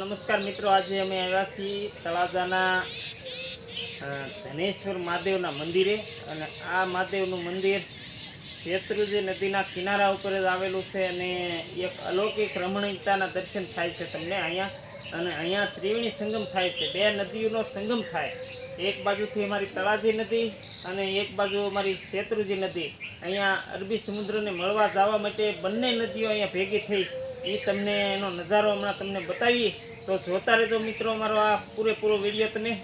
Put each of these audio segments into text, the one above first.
નમસ્કાર મિત્રો, આજે અમે આવ્યા છીએ તળાજાના ધનેશ્વર મહાદેવના મંદિરે. અને આ મહાદેવનું મંદિર શેત્રુંજી નદીના કિનારા ઉપર જ આવેલું છે અને એક અલૌકિક રમણીયતાના દર્શન થાય છે તમને અહીંયા. અને અહીંયા ત્રિવેણી સંગમ થાય છે, બે નદીઓનો સંગમ થાય. એક બાજુથી અમારી તળાજી નદી અને એક બાજુ અમારી શેત્રુંજી નદી. અહીંયા અરબી સમુદ્રને મળવા જવા માટે બંને નદીઓ અહીંયા ભેગી થઈ. એ તમને એનો નજારો હમણાં તમને બતાવીએ, તો જોતા રહેજો મિત્રો અમારો આ પૂરેપૂરો વિડીયો તમે.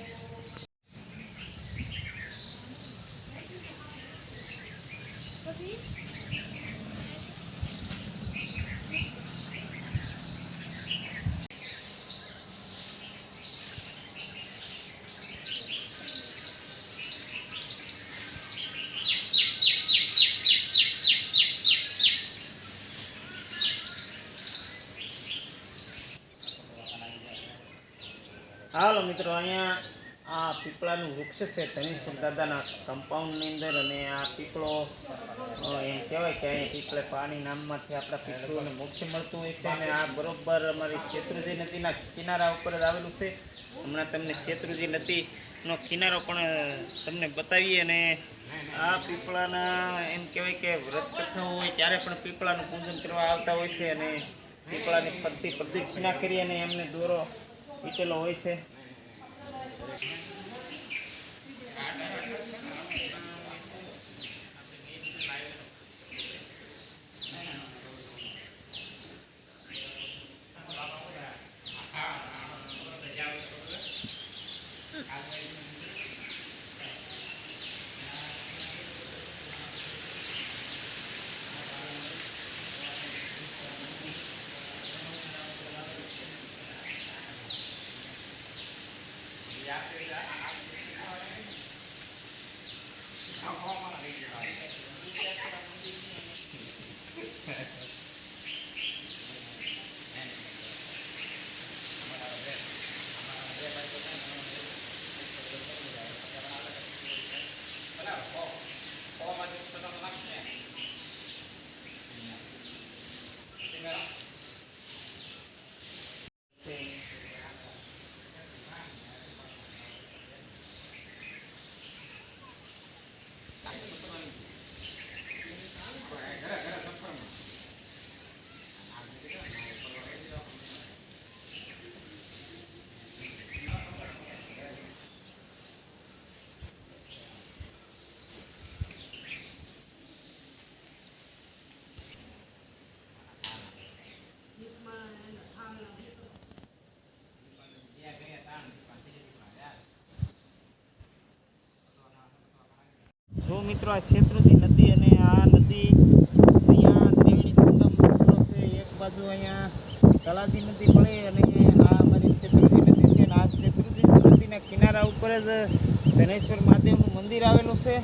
હાલો મિત્રો, અહીંયા આ પીપળાનું વૃક્ષ છે ધનેશ્વર દાદાના કમ્પાઉન્ડની અંદર. અને આ પીપળો એમ કહેવાય કે અહીંયા પીપળે પાણી નામમાંથી આપણા પીપળોને મોક્ષ મળતું હોય છે. અને આ બરોબર અમારી શેત્રુંજી નદીના કિનારા ઉપર જ આવેલું છે. હમણાં તમને શેત્રુંજી નદીનો કિનારો પણ તમને બતાવીએ. અને આ પીપળાના એમ કહેવાય કે વ્રત કથાઓ હોય ત્યારે પણ પીપળાનું પૂજન કરવા આવતા હોય છે. અને પીપળાની ફરતી પ્રદક્ષિણા કરી અને એમને દોરો વીટેલો હોય છે. જો મિત્રો, આ શેત્રુંજી નદી અને આ નદી અહીંયા ત્રિવેણી સંગમ છે. એક બાજુ અહીંયા તળાજી નદી પડે અને આ અમારી શેત્રુંજી નદી છે. અને આ શેત્રુંજી નદીના કિનારા ઉપર જ ધનેશ્વર મહાદેવનું મંદિર આવેલું છે.